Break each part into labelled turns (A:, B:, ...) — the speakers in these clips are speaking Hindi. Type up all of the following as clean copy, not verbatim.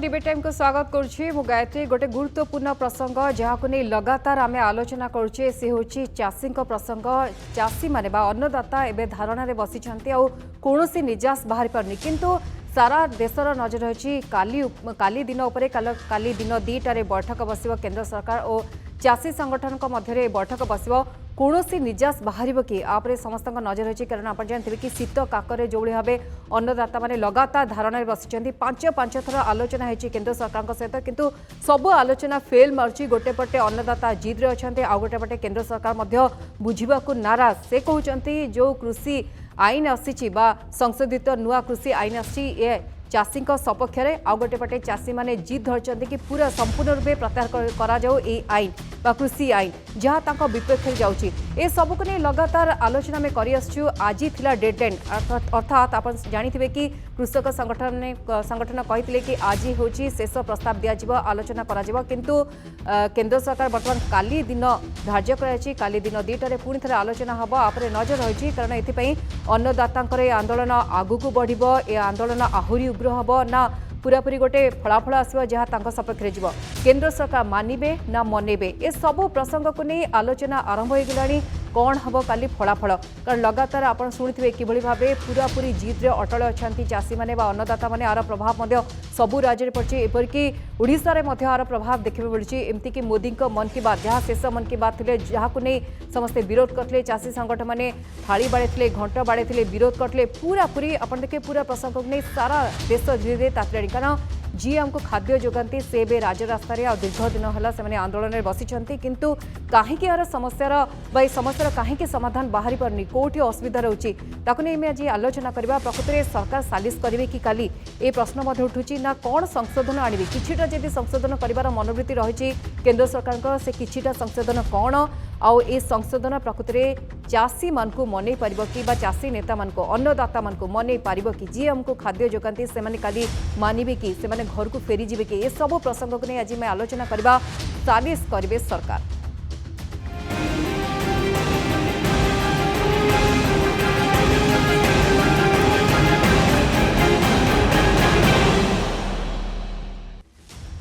A: डिबेट टाइम को स्वागत करुच्ची मु गायत्री गोटे गुरुत्वपूर्ण प्रसंग जहां नहीं लगातार आम आलोचना करुचे से हूँ चाषी प्रसंग चाषी माने अन्नदाता एवं धारणा बसी कौन निजास बाहरी पारनी किंतु सारा देशर नजर रही काली दिन उपरे काली दिन 2टारे बैठक बस केंद्र सरकार और चाषी संगठन मध्य बैठक बस कौन निजास बाहर कि आपरे समस्त नजर रही कारण आप जानते कि शीत काकर जो भाव अन्नदाता मैंने लगातार धारणा बसी पांच थर आलोचना होती केंद्र सरकार सहित किंतु सब आलोचना फेल मार्ची गोटे पटे अन्नदाता जिद्रे अच्छा आउ गोटे पटे केंद्र सरकार बुझा नाराज से कहते जो कृषि आईन आसी संशोधित नुआ कृषि आईन आसी चाषी सपक्ष आउ गोटे पटे चाषी मैंने जिद धरते कि पूरा संपूर्ण रूपे प्रत्याहार करा आईन कृषि आईन जहाँ तक विपक्ष जाऊँगी ए सबको नहीं लगातार आलोचना में करूँ आज थिला डेडलाइन अर्थात आप जानी कि कृषक संगठन कहते कि आज हूँ शेष प्रस्ताव दिज्व आलोचना करा किंतु केंद्र सरकार बर्तमान काली दिन धार्य कराई काली दिन 2टारे पुणी थे आलोचना हम आप नजर रही कारण ये अन्नदाता आंदोलन आगू बढ़ ए आंदोलन आहरी उग्र हम ना पूरापूरी गोटे फलाफल आसो जहाँ सपक्ष जीव केंद्र सरकार मानवे ना मनइबे ए सबू प्रसंग को नहीं आलोचना आरंभ हो गलानी कौन हम काली फलाफल कारण लगातार आप शुणुवे कि भाव पूरापूरी जिद्रे अटल अच्छा चाषी मैंने अन्नदाता मैंने आर प्रभाव सबू राज्य में पड़ी एपरिकी ओडिशा रे आर प्रभाव देखा मिलूँ एमतीक मोदी मन की बात जहाँ शेष मन की बात थे जहाँ नहीं समस्ते विरोध करते चाषी संगठन मैंने थाली बाड़े घंट बाड़े विरोध करते पूरापूरी आप देखिए पूरा प्रसंग को नहीं सारा देश धीरे धीरे ताकि कारण जी आमको खाद्य जोगाती से बे राजरास्तार दीर्घ दिन है से आंदोलन में बसी किंतु कहीं यार समस्यार समस्यार कहीं समाधान बाहरी पारनी कौटी असुविधा रोचे ताकूने आज आलोचना करवा प्रकृत में सरकार सालिश करेंगे कि काली ए प्रश्न उठूँ ना कौन संशोधन आणवे किछिटा जदि संशोधन कर मनोवृत्ति रही केंद्र सरकार से किछिटा संशोधन कौन आउ ए संशोधन प्रकृत में चाषी मान को मनई पार कि चाषी नेता मान को अन्नदाता मान को मनई पार कि जी आमको खाद्य जोगाती से काली मानवे कि से घर को फेरी जी कि ये सब प्रसंग को नहीं आज मैं आलोचना करवा सालिश करेंगे सरकार।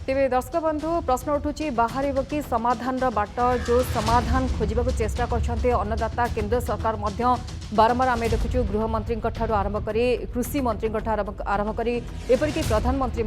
A: तेरे दर्शक बंधु प्रश्न उठूँ बाहर कि समाधान बाट जो समाधान खोजा चेष्टा करछन्ते अन्नदाता केंद्र सरकार बारंबार आम देखु गृहमंत्री आरंभ कर कृषि मंत्री आरंभ कर एपरिक प्रधानमंत्री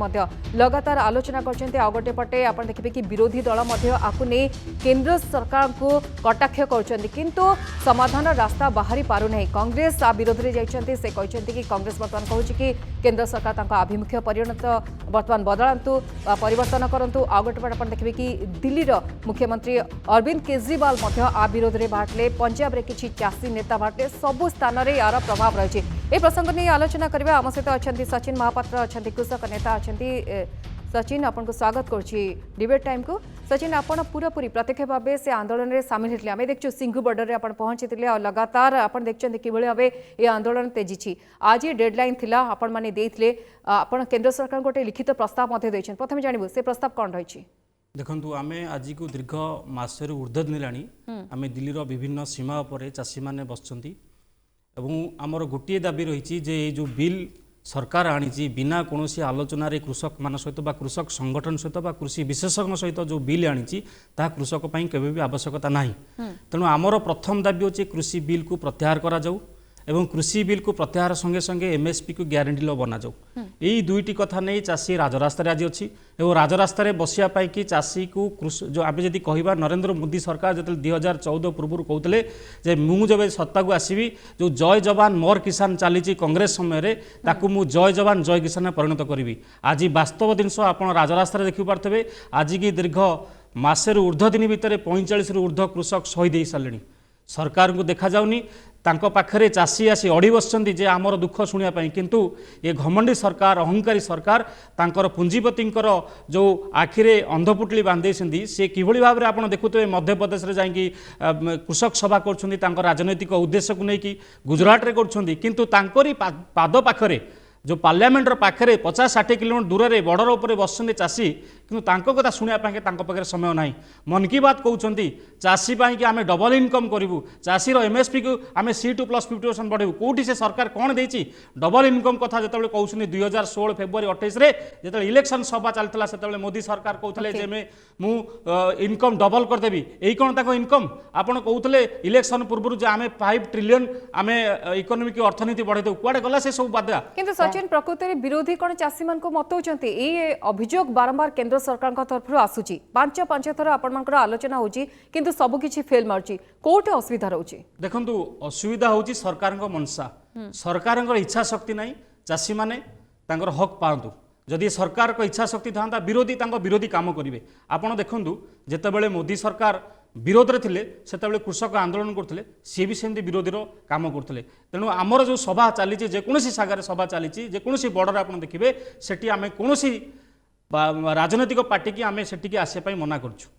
A: लगातार आलोचना करछन्ते आ गोटे पटे आप देखिए कि विरोधी दल आपको नहीं केंद्र सरकार को कटाक्ष कर किंतु समाधान रास्ता बाहरी पारुना कांग्रेस आ विरोध में जाइए से कहते कि कांग्रेस बर्तमान कहूँ कि केंद्र सरकार आभिमुख्य परिणत बर्तमान बदलातु परिवर्तन करूँ आ गोटे पटे आप देखिए कि दिल्ली मुख्यमंत्री अरविंद केजरीवाल आ विरोध में बाहर पंजाब में किसी चाषी नेता बाहर सबु स्थान में यार प्रभाव रही है। प्रसंग नहीं आलोचना करवा आम सहित अच्छा सचिन महापात्र अच्छा कृषक नेता अच्छा सचिन आपन को स्वागत करुच्ची डिबेट टाइम को सचिन आप पूरापूरी प्रत्यक्ष भाव से आंदोलन में सामिल होते आम देखु सिंघु बॉर्डर में आप पहुंची और लगातार आप देखते कि भाव ये आंदोलन तेजी आज ये डेडलाइन थिला आपण माने देइथिले आपण केंद्र सरकार गोटे लिखित प्रस्ताव प्रथम जानबू से प्रस्ताव कौन रही
B: देखु आम आज को दीर्घ मसर ऊर्ध्व दिलानी आम दिल्ली विभिन्न सीमा उपर चाषी मैंने बसुँच आमर गोटे दाबी रही जो बिल सरकार आनी बिना कौन आलोचन कृषक मान सहित कृषक संगठन सहित कृषि विशेषज्ञ सहित जो बिल आनी कृषक केवे भी आवश्यकता ना तेणु आमर प्रथम दाबी अच्छे कृषि बिल को प्रत्याहार करा जाऊ एवं कृषि बिल को प्रत्याहार संगे संगे एमएसपी को ग्यारंटी लो बना जाऊ यही दुईटी कथा नहीं चाषी राजरास्तार आज अच्छी और राजरास्तार बसिया कि चाषी को जो आम जब कह नरेंद्र मोदी सरकार जो 2014 पूर्व कहते मुझे जब सत्ता को आसवि जो जय जवान मोर किसान चली कांग्रेस समय मु जय जवान जय किसान परिणत करी आज वास्तव जिनस आप राजरास्तार देखिपारे आज की दीर्घ मसर ऊर्ध्व दिन भितर 45 ऊर्ध्व कृषक शहीद हो सारे सरकार को देखा जाऊनी तांको पाखरे चाषी आसी अड़ी बसचंदी जे आमर दुख शुणा किंतु ये घमंडी सरकार अहंकारी सरकार तांकर पुंजीपतिंकर जो आखिरे अंधपुटली बांधे से किभली भाव में आप देखुए मध्य प्रदेश में जाकि कृषक सभा कर राजनैतिक उद्देश्य को लेकिन गुजरात रे कर किंतु तांकरी पाद पाखरे जो पार्लियामेंटर पाखे 50-60 किलोमीटर दूर में बॉर्डर उपर बस चाषी किंतु कथा शुणापे समय ना मन की बात कहते चाषी कि आम डबल इनकम करूँ चाषीर एमएसपी को आम C2+50% बढ़ेबू कौटी से सरकार कौन देती डबल इनकम कथा जो कहते 2016 फेब्रुआरी 28 जो इलेक्शन सभा चलता से मोदी सरकार कहते मु इनकम डबल करदेवी यही कौन तक इनकम आपड़ कहते इलेक्शन पूर्व आम 5 ट्रिलियन आम इकोनॉमिक अर्थनीति बढ़े देव कुआडे गला से सब बाध्या
A: किंतु सचिन प्रकृति में विरोधी कौन चाषी मान मतौंट ये अभियोग बारंबार केंद्र सरकार तरफ आसूची 5 थर आपण आलोचना होची किंतु सबकिछि फेल मार्ची कोठे असुविधा रहउची
B: देखंतु असुविधा होची सरकार मनसा सरकार इच्छा शक्ति नहीं चाषी माने तांकर हक पांतु जदि सरकार को इच्छा शक्ति था विरोधी काम करेंगे आपड़ देखूँ जितेबाला मोदी सरकार विरोध में थे से कृषक आंदोलन करते सी भी सेमती विरोधीर काम करते तेणु आमर जो सभा चली जेकोसी जगह सभा चली जेकोसी बॉर्डर आप देखिए सेठी आम कौन राजनैतिक पार्टी की आम से आसपा मना करुँ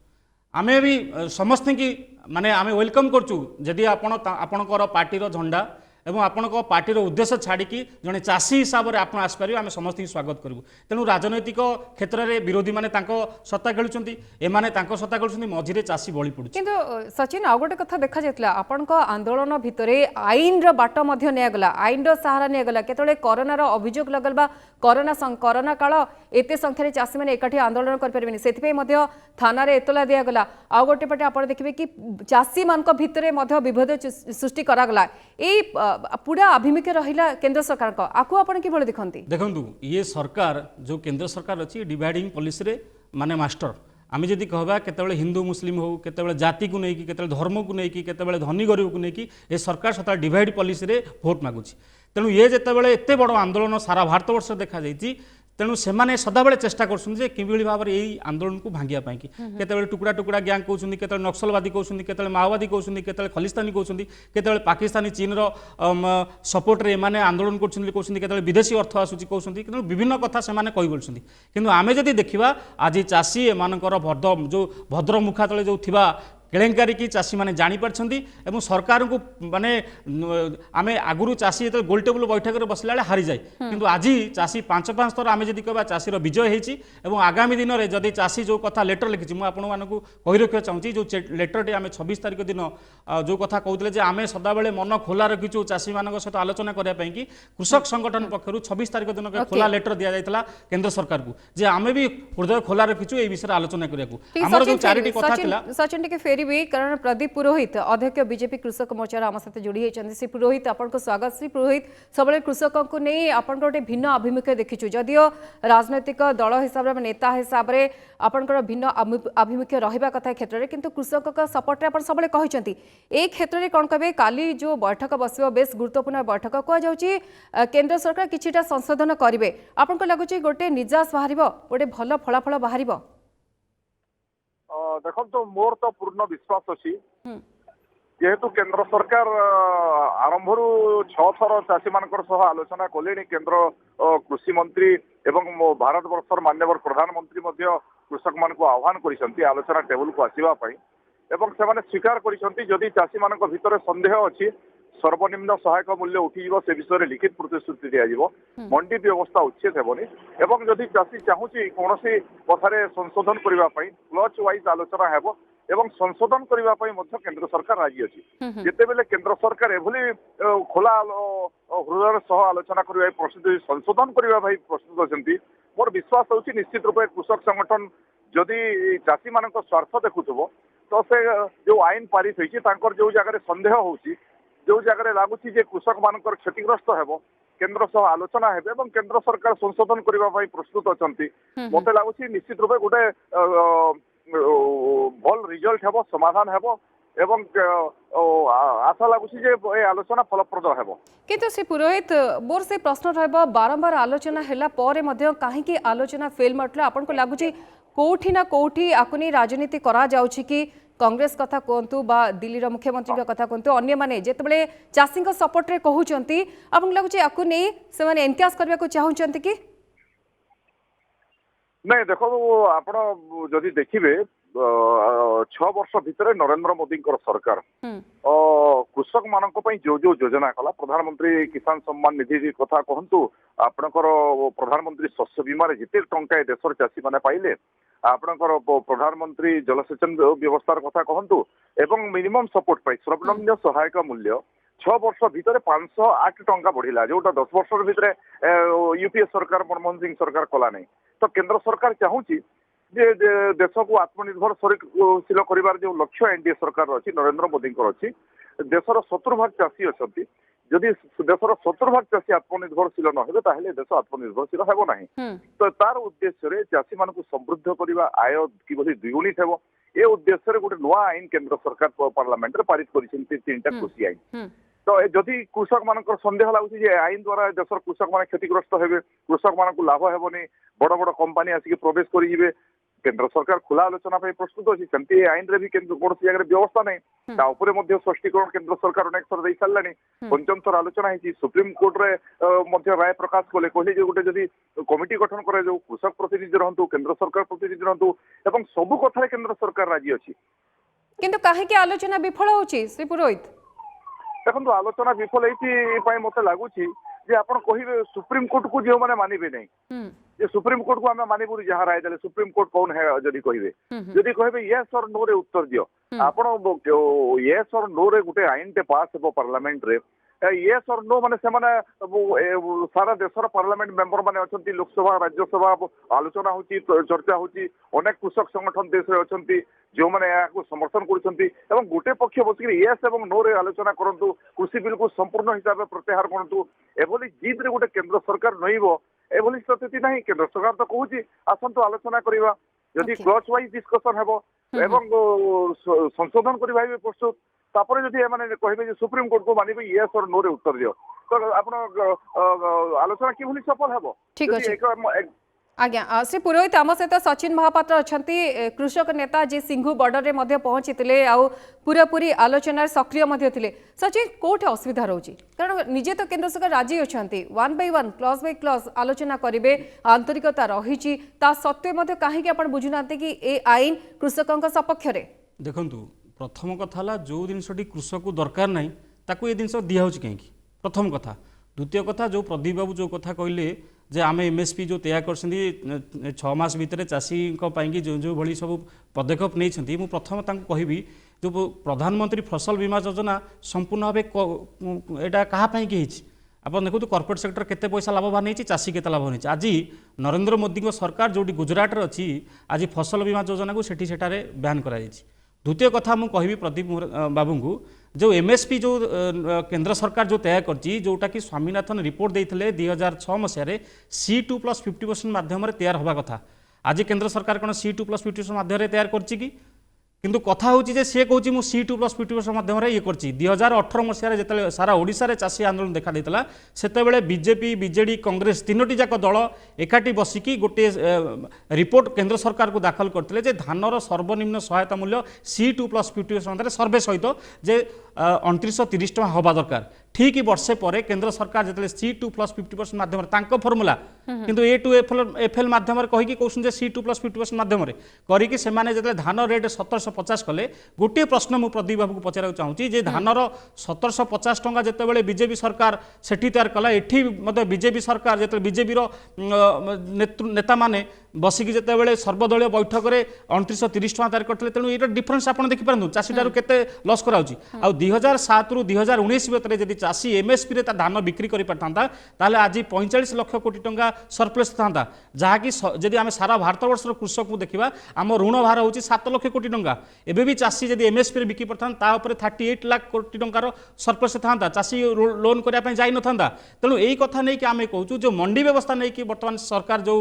B: आम भी समस्त की माने आम वेलकम करुँ जदि आपणकर पार्टीर झंडा एवं आपण पार्टीर उद्देश्य छाड़ी जड़े चाषी हिसाब से आप आसपारे आम समस्त स्वागत करूँ तेणु राजनैतिक क्षेत्र में विरोधी मैंने सत्ता खेलुंट एमाने सत्ता खेलुंट मझे चाषी बड़ी पड़ू
A: किंतु सचिन आउ गोटे कथा देखा जाता आपण आंदोलन भितर आईन बाट निगला आईन सहारा निगला केतले कोरोनार अभियोग लगल बा कोरोना काल एते संख्यार चाषी मैंने एकाठी आंदोलन करें से थाना एतला दिगला आउ गोटे पटे आप देखिए कि चाषी मान भितर विभेद सृष्टि करागला पूरा आभिमुख्य रहिला केंद्र सरकार को आकु आपण किभଳି देखंती
B: देखंतु ये सरकार जो केंद्र सरकार अच्छी डिवाइडिंग पॉलिसी रे माने मास्टर आम जदि कहबा केतेबेले हिंदू मुस्लिम हो केतेबेले जाति को लेकिन केतेबेले धर्म को लेकिन केतेबेले धनी गरीब को लेकिन ये सरकार सदा डिवाइड पॉलिसी रे भोट मागुची तेणु ये जितेबाला एत बड़ आंदोलन सारा भारतवर्ष देखा जाइए तेणु से सदाबले चेष्टा कर भाव में यही आंदोलन को भांगापी केतबेले टुकड़ा टुकड़ा गैंग कहते केतबेले नक्सलवादी कहते केतबेले माओवादी कहते केतबेले खलिस्तानी कहते केतबेले पाकिस्तानी चीन सपोर्ट रे माने आंदोलन करते विदेशी अर्थ आसूची कहते विभिन्न कथा से कही किंतु आमे जदि देखिबा आज चाषी एमानकर जो भद्र मुखा तले जो थिबा केलेंकारी की चाषी मैंने जापार एवं सरकार को माने आम आगुरी चाषी जो गोल टेबुल बैठक में बसला हारी जाए किंतु आज चाषी 5 थर आम जदि कह चाषीर विजय होती आगामी दिन में जदि चाषी जो कथा लेटर लिखी मुझे आपको कही रखा चाहिए जो लेटर टे आम 26 तारीख दिन जो कथा कहते आम सदाबले मन खोला रखीचु चाषी मान सहित आलोचना करने कि कृषक संगठन पक्षर 26 तारीख दिन खोला लेटर दि जाता केंद्र सरकार को जे आम भी हृदय खोला रखीचु ये विषय आलोचना करने जो 4टी कथा
A: सचिन फेरी कारण प्रदीप पुरोहित अध्यक्ष बीजेपी कृषक मोर्चार आम सहित जोड़ी होती श्री पुरोहित आपको स्वागत श्री पुरोहित सब कृषकों को नहीं आप गोटे भिन्न आभिमुख्य देखीचु जदियो राजनैतिक दल हिसाब से नेता हिसाब से आपंकर भिन्न आभिमुख्य रहा कथा क्षेत्र में किंतु कृषक सपोर्ट आप सब कहते ए क्षेत्र में कौन कहे काली जो बैठक बस बेस गुरुत्वपूर्ण बैठक कहुच्छी केंद्र सरकार किछिटा संशोधन करेंगे आपको लगुच गोटे निजास बाहर गोटे भल फलाफल बाहर
C: देखो तो मोर तो पूर्ण विश्वास अच्छी जेहेतु केंद्र सरकार आरंभ 6 थर चाषी मान आलोचना कले केंद्र कृषि मंत्री एवं भारत वर्षर माननीय प्रधानमंत्री कृषक मान को आह्वान कर आलोचना टेबुल को आसवाई एवं से स्वीकार कर चाषी मान भीतर संदेह अच्छी सर्वनिम्न सहायक मूल्य उठीज से विषय में लिखित प्रतिश्रुति दिज्व मंडी व्यवस्था उच्छेद हेबनी एवं जदि चाषी चाहूँगी कौन कथार संशोधन करने क्लच वाइज आलोचना हेब एवं संशोधन करने केंद्र सरकार राजी अच्छी जितेबेले केंद्र सरकार एभली खोला हृदय सह आलोचना करने प्रस्तुत संशोधन करने प्रस्तुत अच्छी मोर विश्वास होची निश्चित रूप कृषक संगठन जदि चाषी मान स्वार्थ देखुव तो से जो आईन पारित होती जो जगह संदेह होची जो जगह लगुच कृषक मान क्षतिग्रस्त हेब केंद्र सह आलोचना हेबे एवं केंद्र सरकार संशोधन करने प्रस्तुत अच्छा मत लगुच निश्चित रूप गोटे भल रिजल्ट हेब समाधान हेब एवं आशा लगुच आलोचना फलप्रद हेब
A: किंतु श्री पुरोहित मोर से प्रश्न रहा बारंबार आलोचना है कहीं आलोचना फेल मारला आपको लगुच कौटी ना कौटी आपको नहीं राजनीति करा जाउछि कि कांग्रेस कथा कहतु बा दिल्ली मुख्यमंत्री कथा कहतु अन्य माने जेतेबेले चाषी सपोर्ट रे कहउचंती आपन लगुच याकु नै से माने एनकास करबा को चाहुचंती कि
C: नहीं देखो आपण जदि देखिबे 6 वर्ष भितर नरेंद्र मोदी सरकार कृषक मानक जो जो योजना कला प्रधानमंत्री किसान सम्मान निधि कथा कहतु आपणकर प्रधानमंत्री शस्य बीमा जिते टंका देशर चाषी मैंने पाइले आपणकर प्रधानमंत्री जलसेचन व्यवस्थार कथा कहतु एवं मिनिमम सपोर्ट प्राइस सर्वनिम्न सहायक मूल्य 6 वर्ष भितर 508 टंका बढ़िला जोटा 10 वर्ष भितर यूपीए सरकार मनमोहन सिंह सरकार कला नहीं तो केंद्र सरकार चाहूची जे देश को आत्मनिर्भरशील करिवार जो लक्ष्य एनडीए सरकार अच्छी नरेंद्र मोदी अच्छी देशर 70 भाग चाषी अच्छा जदि देशर 70 भाग चाषी आत्मनिर्भरशील न हे ताहले देश आत्मनिर्भरशील हेबो नाही तो तार उद्देश्य रे चाषी मानकु समृद्ध करिवा आय किभली द्विगुणित हेबो ए उद्देश्य रे गोटे नुआ आईन केंद्र सरकार पार्लियामेंट रे पारित करिसेंती तीनटा कृषि आईन तो जदि कृषक मानकर संदेह लाଗୁଛି जे आईन द्वारा देशर कृषक माने क्षतिग्रस्त हेबे कृषक मानकु लाभ हेबोनी बड़ बड़ कंपनी आसिक प्रवेश करि जिवे केंद्र सरकार खुला आलोचना पे प्रस्तुत अच्छी सेमती आईन रे भी कौन जगह व्यवस्था नहीं ता उपरे मध्य स्पष्टीकरण केंद्र सरकार अनेक थर दे सारानी पंचम थर आलोचना है सुप्रीम कोर्ट रे मध्य राय प्रकाश कले कहले जे गोटे जदि कमिटी गठन करे जो कृषक प्रतिनिधि रहंतु केंद्र सरकार प्रतिनिधि रहंतु एवं सबु कथा केंद्र सरकार राजी अछि
A: किंतु काहे के आलोचना विफल होची श्री पुरोहित
C: देखो आलोचना विफल होती मत लगुच जे आपण कहिबे सुप्रीम कोर्ट को जो माने मानिबे नहीं जे सुप्रीम कोर्ट को आमे मानिबु जहाँ राय देले सुप्रीम कोर्ट कौन है जदि कहिबे यस और नो रे उत्तर दियो आपण यस और नो रे गुटे आईन टे पास हेबो पार्लियामेंट रे यस और नो माने से माने सारा देशर पार्लियामेंट मेंबर माने अछंती लोकसभा राज्यसभा आलोचना होची चर्चा होची अनेक कृषक संगठन देश रे अछंती जो माने याको समर्थन करूछंती एवं गुटे पक्ष बसिक यस एवं नो रे आलोचना करंतु कृषि बिल को संपूर्ण हिसाब से प्रत्याहार करंतु एभली जीत रे गुटे केंद्र सरकार नहिबो एभली स्थिति नहीं केंद्र सरकार तो कहूची आसंतु आलोचना करिवा यदि क्लच वाइज डिस्कशन हेबो एवं संशोधन करिवा भी प्रस्तुत तापर जदि माने कहबे जे सुप्रीम कोर्ट को मानिबे यस और नो रे उत्तर दियो तो आपण आलोचना किभली सफल हेबो
A: ठीक अछि आज्ञा श्री पुरोहित आम सहित सचिन महापात्र अच्छा कृषक नेता जी सिंघु बॉर्डर में पहुंची पूरापूरी आलोचन सक्रिय थे सचिन कौटे असुविधा रोचे कारण निजे तो केंद्र सरकार राजी अच्छा 1 by 1 क्लॉज बाय क्लॉज आलोचना करेंगे आंतरिकता रही सत्वे कहीं बुझुना कि ए आईन कृषकों सपक्ष
B: देखु प्रथम कथा जो जिनटी कृषक को दरकार ना ताकू ये जिन दिया कहीं प्रथम कथा द्वितीय कथा जो प्रदीप बाबू जो कथा कहले जे आम एमएसपी जो तैयार कर 6 मास भितर चाषी जो जो भली सब पदक्षेप नहीं मु प्रथम कहबी जो प्रधानमंत्री फसल बीमा योजना संपूर्ण भाव एटा कहाँ आप देखो कॉर्पोरेट सेक्टर केते पैसा लाभवान होती चाषी केते लाभवान होती आज नरेंद्र मोदी सरकार जो गुजरात अच्छी आज फसल बीमा योजना को सेठी सेठारे बैन कराई द्वितीय कथा मु कहबी प्रदीप बाबू को जो एमएसपी जो केंद्र सरकार जो तैयार करची जोटा कि स्वामीनाथन रिपोर्ट देते 2006 मसीह C2+50% माध्यम तैयार हवा कथा आज केंद्र सरकार कौन C2+50% माध्यम तैयार करची कि किंतु कथा होची जे सी कहूँ मुझे C2+50% माध्यम ये कर 2018 मसीह जो सारा ओडिशा रे चाषी आंदोलन देखा देता से बीजेपी बीजेडी कांग्रेस तीनोटी जाक दल एकाठी बसिकी गोटे रिपोर्ट केंद्र सरकार को दाखल करते धानर सर्वनिम्न सहायता मूल्य C2+50% सर्वे सहित जे 2930 टଙ୍କା हवा दरकार ठीक वर्षे पर केंद्र सरकार जो C2+50% माध्यम फर्मुला किंतु A2FL माध्यम कहीकि कहते C2+50% माध्यम करी से धान रेट 1750 कले गोटे प्रश्न मु प्रदीप बाबू को पचार चाहूँगी जे धानर 1750 टଙ୍କା जितेबाला बीजेपी सरकार सेठी तैयार कला एठी बीजेपी सरकार जो बीजेपी नेता माने बसिकी जितेबाला सर्वदलीय बैठक में 2930 टଙ୍କା तैयार करते तेणु ये डिफरेन्स आप देखिपारु चाषीटार केते लॉस कराउची आ 2007 रु 2019 भितर जदि चाषी एमएसपी रे धान बिक्री करि पारथांता ताले आज 45 लाख कोटी टंका सरप्लस थांता जहाँकि जदि आम सारा भारत वर्ष कृषक को देखा आम ऋण भार होची 7 लाख कोटी टंका एबे भी चाषी जदि एमएसपी रे बिक्री पारथांता ता ऊपर 38 लाख कोटी टंकार सरप्लस थांता चाषी लोन करने जाई नथांता तेणु यही कथा नहीं कि आम कहूँ जो मंडी व्यवस्था नहीं कि बर्तमान सरकार जो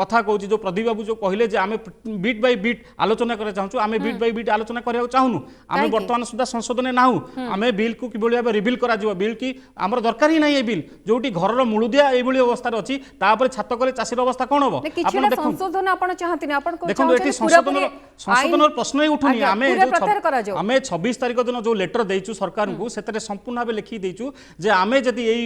B: कथा कहूँ जो प्रदीप बाबू जो कहले जे आम बीट बाय बीट आलोचना कर चाहूँ आम बीट बाय बीट आलोचना करा चाहूँ आम बर्तमान सुधा संशोधन ना आम बिल को किभली भाव रिविल करा बिल कि आमर दरकार ही नहीं बिल जोटी घर मुलुदिया ये अवस्था अच्छी छात कले चाषीर अवस्था कौन हम संशोधन प्रश्न ही उठुनी आम 26 तारिख दिन जो लेटर देचु सरकार को से संपूर्ण भाव लिखी देचु जे आमे जदि यही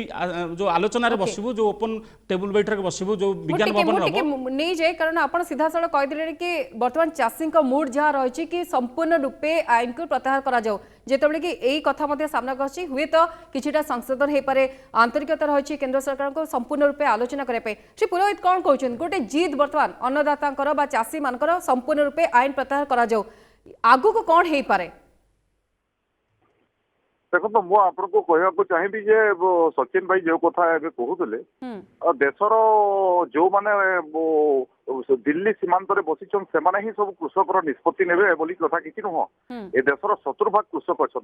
B: जो आलोचना बसबू जो ओपन टेबुल बैठक बसबू जो विज्ञान भवन
A: नहीं जाए कारण आप सीधा सड़क कहीदे कि बर्तमान चाषी मूड जहाँ रही कि संपूर्ण रूपे आईन को प्रत्याहार करा जाओ जेतबेले कि एई कथा मध्ये सामना करछि हुए तो किछिटा संशोधन हे पारे आंतरिकता रहिछि केंद्र सरकार को संपूर्ण रूपे आलोचना करे पे श्री पुरोहित कोन कहउछन गोटे जिद वर्तमान अन्नदातांकर बा चासी मानकर संपूर्ण रूपे आईन प्रत्याहार करा जाऊ आगु को कोन हे पारे
C: देखो तो मु आपको कहवाक चाहिए जे सचिन भाई जो कथा कहते देशर जो माने दिल्ली सीमांत बसी से ही सब कृषक निष्पत्ति ने बोली कथा किसी नुह ए देशर 70% कृषक अच्छा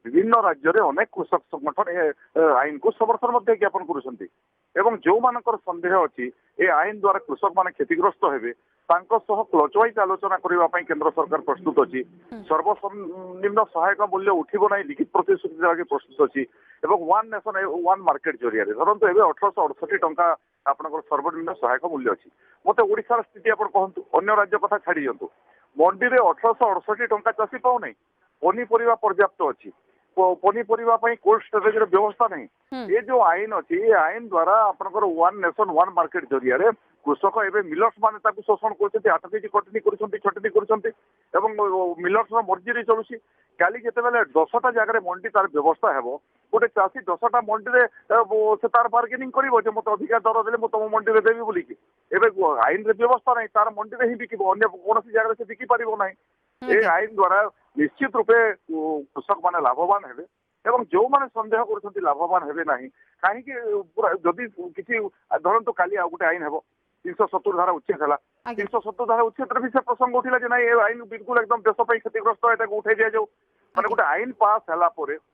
C: विभिन्न राज्य में अनेक कृषक संगठन आईन को समर्थन ज्ञापन कर जो मानकर संदेह अच्छी ए आईन द्वारा कृषक माने क्षतिग्रस्त हेबे क्लच वाइज आलोचना करने केंद्र सरकार प्रस्तुत अच्छी सर्वनिम्न सहायक मूल्य उठिब ना लिखित प्रतिश्रुति प्रस्तुत अच्छी वन नेशन वन मार्केट जरिया धरतु एवं 1868 टंका आपंकर सर्वनिम्न सहायक मूल्य अच्छी मत ओडार स्थिति आप कहतु अन्य राज्य कथा छाड़ी दिंतु मंडी में 1868 टंका चाषी पाऊना पनीपरिया पर्याप्त अच्छी पनीपरिया कोल्ड स्टोरेज व्यवस्था नहीं ये जो आईन अच्छी ये आईन द्वारा आपंकर वन नेशन वन मार्केट जरिया कृषक एवं मिलर्स मान शोषण कर 8 केजी कटनी छटनी कर मिलर्स मर्जी चलुची काली जिते 10टा जगह मंडी तार व्यवस्था है गोटे चाषी 10टा मंडी से तार बार्गेनिंग कर मत अधिका दर दे तुम मंडी में देवी बोलिकी एवं आईन व्यवस्था नहीं तार मंडी ही बिक अन्य कौन जगह से बिकी पार ना ये आईन द्वारा निश्चित रूपे कृषक माने लाभवान हेबे एवं जो माने संदेह कर लाभवान हेबे नहीं कहीं जदि किसी धरतु काली आ गोटे आईन हेबो 370 धारा उच्छेद है 370 धारा उच्छेद भी से प्रसंग उठिला जे नहीं आईन बिल्कुल एकदम देश क्षतिग्रस्त है उठे दिया जाऊ माने गोटे आईन पास है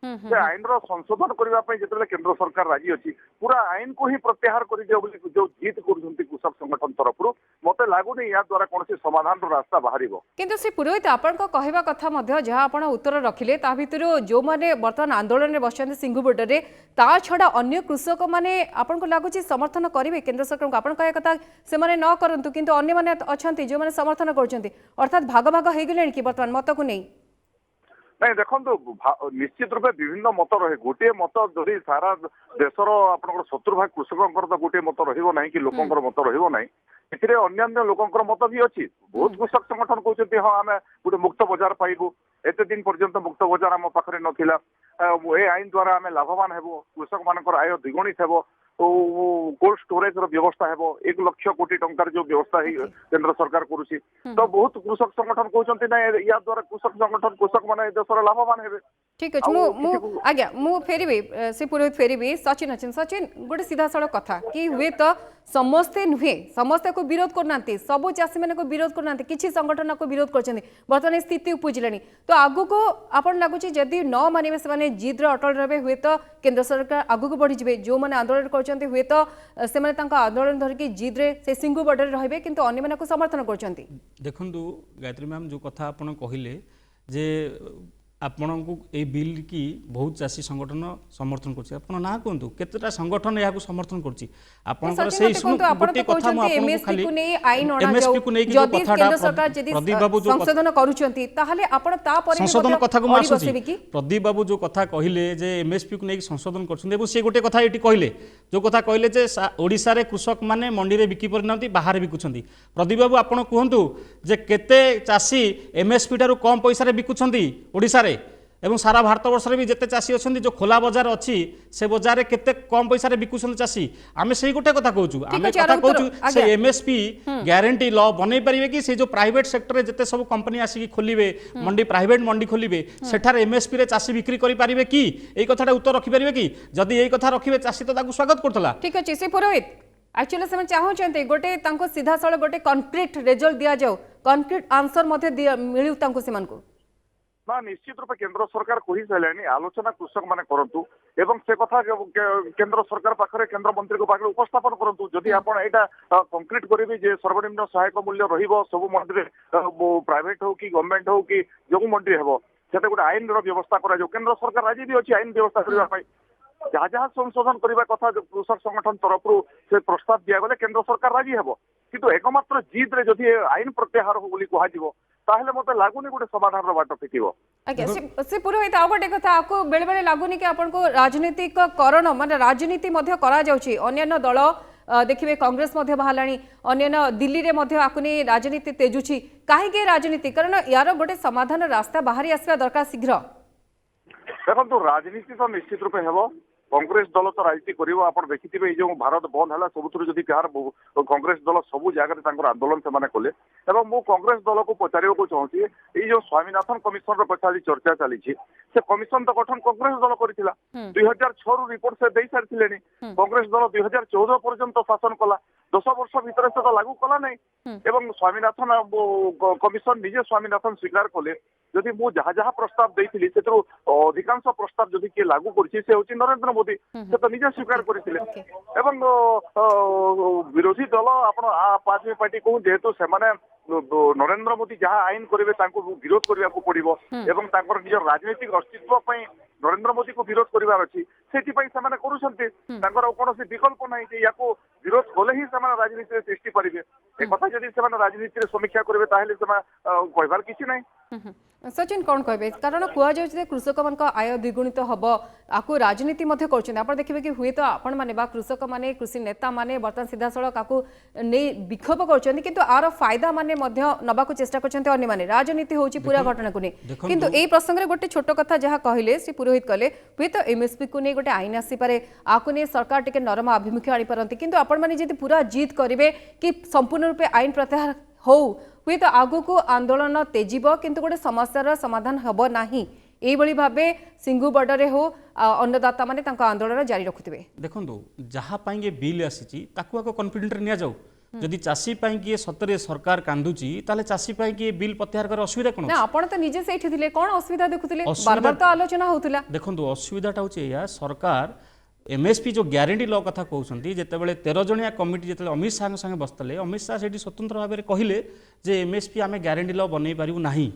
C: से आईन संशोधन करने जो केंद्र सरकार राजी अच्छी पूरा आईन को ही प्रत्याहार कर जो जिद कर कृषक संगठन तरफ मत लगुनि या द्वारा कौन समाधान रास्ता बाहर
A: किंतु श्री पुरोहित आपण कहवा कथा जहाँ आप उत्तर रखिले ता भितर जो मैंने बर्तमान आंदोलन में बसते सिंगुबोर्डर में ता छड़ा अन्य कृषक मैंने आपको लगुच समर्थन करेंगे केंद्र सरकार को आप कथा से न करूँ किंतु अन्य मैंने अच्छा जो मैंने समर्थन कर भाग भाग हो गले कि बर्तमान मत को नहीं
C: नहीं देखो निश्चित रूपे विभिन्न मत रहे गोटे मत जदि सारा देशर आप 70% कृषक तो गोटे मत रही कि लोकंर मत रही अन्य लोकंर मत भी अच्छी बहुत कृषक संगठन कहते हाँ आम गोटे मुक्त बजार पाइबू एत दिन पर्यंत मुक्त बजार आम पाखे नाला ए आईन द्वारा आम लाभवान हेबू कृषक मान आय द्विगुणित हेब कोल्ड स्टोरेज व्यवस्था है 1 लाख कोटी टंकार जो व्यवस्था केंद्र सरकार करुच्ची तो बहुत कृषक संगठन कहते ना या द्वारा कृषक संगठन कृषक माने देशर लाभवान हेबे
A: ठीक अच्छे आज्ञा मु फेरबी से पुरोहित फेरबी सचिन अच्छे सचिन गोटे सीधा सड़क कथा कि हुए तो समस्ते नुहे समस्ते को विरोध करना सबू चाषी मैंने को विरोध करना किसी संगठन को विरोध कर बर्तमान स्थिति उपजिलानी तो आगु को आपन लगुच जदि न मानवे से जिद्र अटल रहे हुए तो केंद्र सरकार आगु को बढ़ी जो मैंने आंदोलन कर हुए तो से आंदोलन धरिकी जिद्रे से सिंगु बॉर्डर रहे किंतु अन्य माने को समर्थन कर
B: देखु गायत्री मैम जो कथा आपन कहले जे आपण को ए बिल की बहुत चाषी संगठन समर्थन करछि आपण ना कहतु केतेटा संगठन या समर्थन करछि आपनकर सेही गोटे कथा म आपन खाली एमएसपी को नै जो कथाटा प्रदीप बाबू जो
A: संशोधन करूछंती ताहाले आपण ता पर
B: संशोधन कथा को मासुछि प्रदीप बाबू जो कथा कहिले जे एमएसपी को नै संशोधन करछन एबो से गोटे कथा एटी कहिले जो कथा कहिले जे ओडिसा रे कृषक माने मंडी रे बिकी परनांती बाहर बिकुछंती प्रदीप बाबू आपण कहंतु जे केते चाषी एमएसपी टारू कम पैसा रे बिकुछंती ओडिसा रे एवं सारा भारत वर्ष में भी जिते चाषी अच्छा जो खोला बजार अच्छी से बजार में केते कम पैसा बिकुछन चाषी आमे से गोटे कथा कहूँ आमे कथा कहूँ से एमएसपी ग्यारंटी लॉ बनै पारिबे कि से जो प्राइवेट सेक्टर में जिते सब कंपनी आसिक खोलिबे मंडी प्राइवेट मंडी खोलिबे सेठार एमएसपी रे चाषी बिक्री करि पारिबे कि एई कथाटा उत्तर रखि पारिबे कि जदि एई कथा रखिबे चाषी तो ताकू स्वागत करथला
A: ठीक अछि से पुरोहित एक्चुअली से चाहते गोटे सीधा साल गोटे कंक्रीट रिजल्ट दिया जाओ कंक्रीट आंसर मिलू से
C: ना निश्चित रूपे केंद्र सरकार कही सारे आलोचना कृषक माने करंतु एवं से कथा केंद्र सरकार पाखरे केंद्र मंत्री को पाखरे उपस्थापन करंतु जदि आपण एटा कंक्रीट करिबे जे सर्वनिम्न सहायक मूल्य रहिबो सब मंडी रे प्राइवेट हो कि गवर्नमेंट हो कि जो मंडी हेबो सेते गोटे आईन रो व्यवस्था करा जो केंद्र सरकार राजी भी अछि आईन व्यवस्था करबा पई जहाँ जहाँ संशोधन करने कथा कृषक संगठन तरफ से प्रस्ताव दिया गले केंद्र सरकार राजी हेबो किंतु एकमात्र जिद रे जदि आईन प्रत्याहार हो बोली कह ताहले मते लागुनी गोटे समाधान रो बाट फिटिबो
A: आज्ञा से पुरोहित आ गोटे कथा आपको बेले बेले लागुनी कि आपन को राजनीतिक करण माने राजनीति मध्य करा जाउची अन्य दल देखिए कांग्रेस मध्य बाहलानी अन्य दिल्ली रे मध्य आकुनी राजनीति तेजुची काहे के राजनीति कारण यार गोटे समाधान रास्ता बाहरी आसवा दरकार शीघ्र
C: देखो राजनीति तो निश्चित रूपे हेबो कांग्रेस दल तो राजनीति करिवो आपण देखिथिबे ए जो भारत बंद हला सबुथुर जदि बिहार कांग्रेस दल सबु जगह तांकर आंदोलन से माने कले एवं मु कांग्रेस दल को पचारियो को चाहूची ए जो स्वामीनाथन कमिशन रो पछाली चर्चा चली से कमिशन तो गठन कांग्रेस दल करिथिला 2006 रु रिपोर्ट से देई सारथिलेनी कांग्रेस दल 2014 पर्यंत शासन कला 10 वर्ष भितर से तो लागू कला नै एवं स्वामीनाथन कमिशन निजे स्वामीनाथन स्वीकार कले जदि मु जहा जहा प्रस्ताव देइथिली सेतरो अधिकांश प्रस्ताव जदि के लागू करछि से होछि नरेंद्र मोदी से तो निजे स्वीकार करथिले एवं विरोधी दल आपण पार्टी पार्टी को जेहेतु से माने नरेंद्र मोदी जहाँ आईन करेंगे विरोध करने को पड़ो एवं निज राजनीतिक अस्तित्व नरेंद्र मोदी को विरोध करार अच्छी से कौन विकल्प ना या विरोध कले ही राजनीति सृष्टि पारे एक कथा जब से राजनीति समीक्षा करेंगे कहबार किसी ना
A: सचिन कौन कहे कारण कहुए कृषक मान आय द्विगुणित हम आपको राजनीति कर देखिए कि हुए तो आपण मैंने कृषक मैंने कृषि नेता मैंने बर्तमान सीधा सड़क आपको नहीं विक्षोभ कर आर फायदा माने नवा चेष्टा कर राजनीति होची पूरा घटना को नहीं किंतु ए प्रसंग में गोटे छोट कथा जहाँ कहले श्री पुरोहित कले हुए तो एमएसपी को नहीं गोटे आईन आसीपे आपको नहीं सरकार टिके नरम आभिमुख्य आनीपारती किंतु आपण मैंने जब पूरा जीत करेंगे कि संपूर्ण रूपे आईन प्रत्याहार हो हुए तो आगु को आंदोलन तेजिब किंतु गोटे समस्यार समाधान हम ना यही भाव सिंगु बॉर्डर हो अन्नदाता माने आंदोलन जारी रखुवे
B: देखो जहाँ बिल आसी कन्फिडेंट नि जाऊ जदि चाषी किए सतरे सरकार कांदुची ताले चाषी किए बिल प्रत्याहार कर असुविधा कौन
A: आपण तो निजे सेठी थिले कोन असुविधा देखुथिले बार बार तो आलोचना होउथिला
B: देखो असुविधाटा होची या सरकार एमएसपी जो ग्यारंटी लॉ कथा कहते जितेबाला 13 जणिया कमिटी जो अमित शाह संगे बसते अमित शाह से स्वतंत्र भाव में कहले जे एमएसपी आम ग्यारंटी लॉ बनई पारू नाही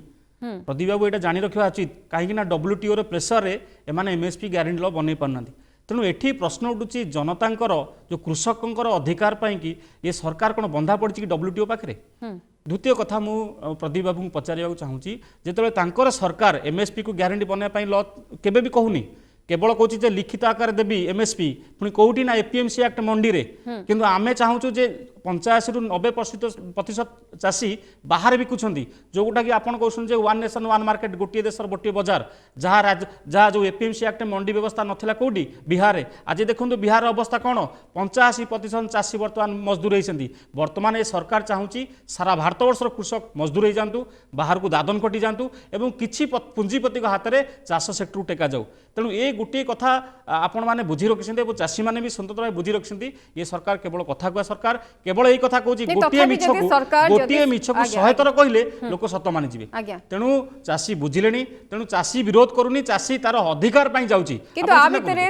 B: प्रदीप बाबू यहाँ जानी रखा उचित कहीं WTO प्रेसर एमाने एमएसपी ग्यारंटी लॉ बनई पारना तेणु एठी प्रश्न उठुची जनतांकर जो कृषकंकर अधिकार कि ये सरकार कौन बंधा पड़ी कि WTO पाखे द्वितीय कथा मु प्रदीप बाबू को पचार चाहूँगी जिते सरकार एमएसपी को ग्यारंटी बनवाई लॉ केबे भी कहूनी केवल कहूँ लिखित आकार देवी एमएसपी पुणी कौटी ना एपीएमसी एक्ट मंडी रे किंतु आमे चाहूँ जे 85 ରୁ 90% चाषी बाहर बिकुंट जोटा कि आप कहते वन नेशन वन मार्केट गोटे देश गोटे बजार जहाँ जो एपीएमसी एक्ट मंडी व्यवस्था नाला कौटी बिहार आज देखो बिहार अवस्था कौन 85% चाषी बर्तमान मजदूर होती बर्तमान ये सरकार चाहूँगी सारा भारतवर्षर कृषक मजदूर हो जातु बाहर को दादन कटि जातु एवं किछि पुंजीपति हाथ में चाष सेक्टर टेका जाऊ तेणु ये गोटे कथा आपण मैंने बुझी रखिंट और चाषी मैंने भी स्वतंत्र भाव बुझी रखिंट ये सरकार केवल कथा कह सरकार केवल यही कथा कहूँ गोटे मिछ को 100 थर कहले लोक सत मानिजे तेणु चाषी बुझिले तेणु चाषी विरोध करूनी चाषी तार अधिकार जाऊँगी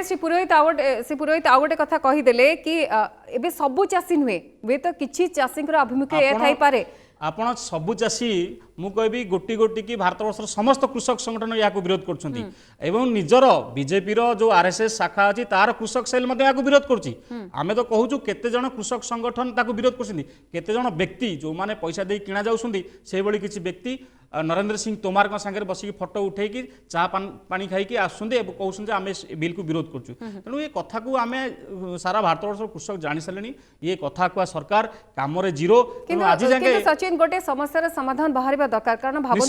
A: श्री पुरोहित आउ गोटे कथा कहीदेले कि एबे सबु चाषी नुहे वे तो किछि चाषी आभिमुख्य थाई पारे
B: आपण सबु चाषी मु कहबी गोटी गोटी की भारतवर्षर समस्त कृषक संगठन या विरोध कर निजर बीजेपी जो आरएसएस शाखा अच्छी तार कृषक सेल विरोध करें तो कहूँ केते जन कृषक संगठन विरोध कर व्यक्ति जो माने पैसा दे किणा जाऊँगी किसी व्यक्ति नरेंद्र सिंह तोमार सागर बसिक फटो उठे चा पानी खाई आसुँचे कहते आम बिल को विरोध करूँ तेणु ये कथा को आम सारा भारतवर्ष कृषक जानी सारे ये कथा को सरकार कम जीरो आज
A: सचिन गोटे समस्या समाधान बाहर दरकार कारण भावुँ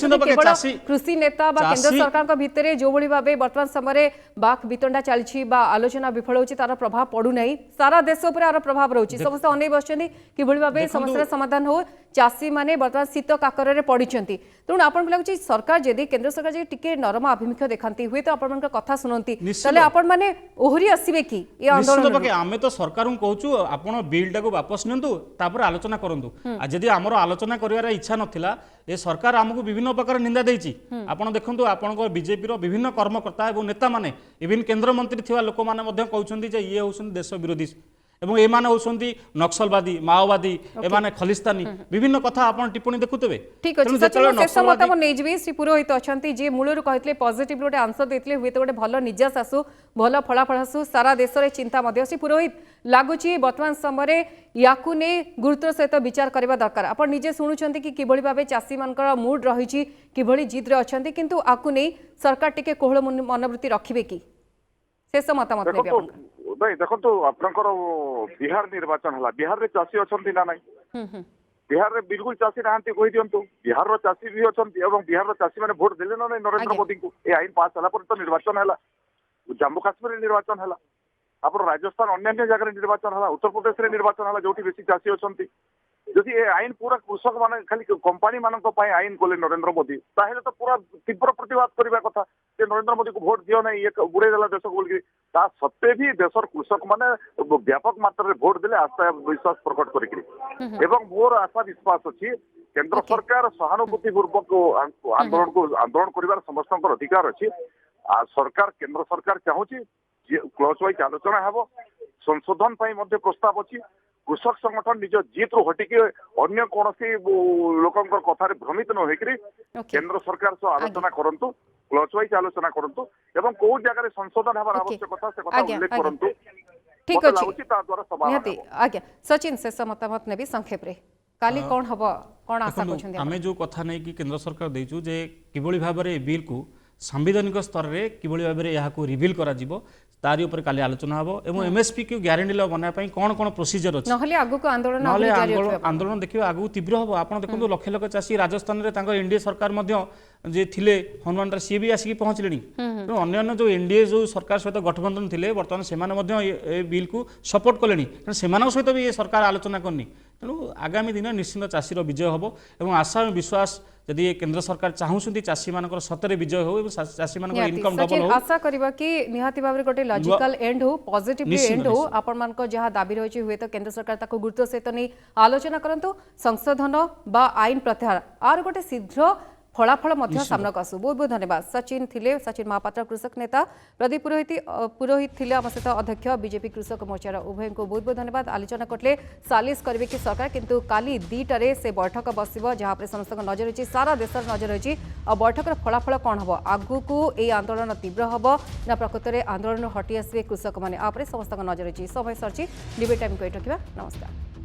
A: कृषि नेता केंद्र सरकार भितर जो भाव बर्तमान समय बाक वितंडा चलती आलोचना विफल होती तार प्रभाव पड़ूना सारा देश उपर आर प्रभाव रोचे समस्त अनै बस कि भाव समस्या समाधान हो चाषी मैंने बर्तमान शीत काकर पड़ी तेणु आपको लगुच सरकार जदि केंद्र सरकार जब टिके नरम आभिमुख्य देखती हुए तो आपण कथा शुणती आपण मैंने ओहरी आसवे कि
B: आम तो सरकार कहूँ आप बिल टाक वापस निपर आलोचना करूँ जदि आमर आलोचना कर इच्छा नाला ये सरकार आमको विभिन्न प्रकार निंदा देती आपड़ देखो आप बीजेपी विभिन्न कर्मकर्ता और नेता मैंने इवन केन्द्र मंत्री थी लोक मैंने कहते ये हूँ देश विरोधी एवं एमाने होउसंती नक्सलवादी माओवादी एमाने खलिस्तानी विभिन्न कथा आपण टिप्पणी देखुतबे
A: ठीक अछि सचिन शेष मत नै जेबी श्री पुरोहित अछंती जे मूलरु कहतले पॉजिटिव गोटे आंसर देतले हुए तो गोटे भलो निजास आसु भलो फलाफल आसु सारा देश रे चिंता मध्य श्री पुरोहित लागुची वर्तमान समय याकु ने गुरुत्व सहित विचार करबा दरकार आपण निजे सुनुचंती कि किभଳି भाबे चासी मानकर मूड रहिची किभଳି जिद रे अछंती किंतु आकु नै सरकार टिके कोहळ मनोवृत्ति रखिबे कि शेष मतामत नेबे आपण
C: नहीं देखो आपनकर बिहार निर्वाचन हला बिहार रे चाषी अछंती ना नहीं बिहार में बिल्कुल चाषी नहांती कहि दियंतु बिहार चाषी भी अछंती एवं बिहार चाषी माने भोट देले न नरेंद्र
A: आज्ञा।
C: मोदी को ए आईन पास होला पर तो निर्वाचन हैला जम्मू काश्मीर रे निर्वाचन हैला आप राजस्थान अन्य जगह निर्वाचन है उत्तर प्रदेश रे निर्वाचन है जो बेसी चाषी अच्छा जदि ए आईन पूरा कृषक मान खाली कंपानी मान आईन कले नरेंद्र मोदी ताहेले तो पूरा तीव्र प्रतिवाद करने कथा जे नरेंद्र मोदी को भोट दियो नहीं ये बुड़े देला देश को बोल ता सत्वे भी देशर कृषक माने व्यापक मात्रा रे भोट देले आस्था विश्वास प्रकट करिकरी एवं मोर आशा विश्वास अछि केंद्र सरकार सहानुभूति पूर्वक आंदोलन करिवार समस्त अधिकार अछि आ सरकार केंद्र सरकार चाहूची क्लॉज वाइज आलोचना हेबो संशोधन पाई मध्य प्रस्ताव अछि कृषक संगठन निज जीत रो हटिके अन्य कोनसी लोकंकर कथारे भ्रमित न होइकरी केंद्र सरकार सह आलोचना करंतु क्लॉज वाइज आलोचना करंतु एवं को जगह रे संशोधन हेबार आवश्यकता से कथा उल्लेख करंतु
A: ठीक
C: मते
A: अछि
C: लाଗୁଛି ता द्वारा समाधान
A: निहाती आज्ञा सचिन शेष मतामत नेबी संक्षेप रे काली कोन हबो कोन आशा
B: देखନ୍ତୁ,
A: करछन
B: ଆମେ जो କଥା नहीं कि केंद्र सरकार ଦେଇଛୁ जे किभଳି भाबरे ए बिल को सांविधानिक स्तर रे किभଳି भाबरे याको रिवील करा जिवो तारी ऊपर काली आलोचना हबो एवं एमएसपी को ग्यारंटी ल बना पई कोन कोन प्रोसीजर अछि
A: नहले आगु को आंदोलन
B: नहले
A: आगु जारी रखिबा
B: आंदोलन देखियो आगु तीव्र हबो आपण देखନ୍ତୁ लक्ष लक्ष चाषी राजस्थान रे तांको एनडीए सरकार मध्य जे थिले हनुमान रे सी भी आसी पहुंचलेनी तो अन्य अन्य जो एनडीए जो सरकार सहित गठबंधन थिले वर्तमान सेमाने मध्य ए बिल को सपोर्ट कलेनी कारण सेमानक सहित भी ये सरकार आलोचना करनी तेणु आगामी दिन निश्चित चाषीर विजय हम और आशा और विश्वास यदि केंद्र सरकार चाहूँ चाषी मान सतरे विजय हो चाषी मान इनकम डबल हो
A: आशा करबा कि निहाती भाबरे गोटे लॉजिकल एंड हो पॉजिटिव एंड हो आपण मान को जहां दाबी रही हुए तो केंद्र सरकार ताको गुरुत्व सहित नहीं आलोचना करंतु संशोधन बा आईन प्रत्याहार आर गोटे शीघ्र फलाफल मध्य सामना आसू बहुत बहुत धन्यवाद सचिन थिले सचिन महापात्र कृषक नेता प्रदीप पुरोहित थिले आम सहित अध्यक्ष बीजेपी कृषक मोर्चार उभय को बहुत बहुत धन्यवाद आलोचना करले सालिश करेंगे कि सरकार किंतु काली 2टारे से बैठक बसिबो जहां पर समस्त नजर रही सारा देश नजर रही और बैठक फलाफल कौन हम आगु को ये आंदोलन तीव्र हम ना प्रकृत में आंदोलन हटि आसवे कृषक मैंने आप समस्त नजर रही समय सरची डिबेट टाइम को रखा नमस्कार।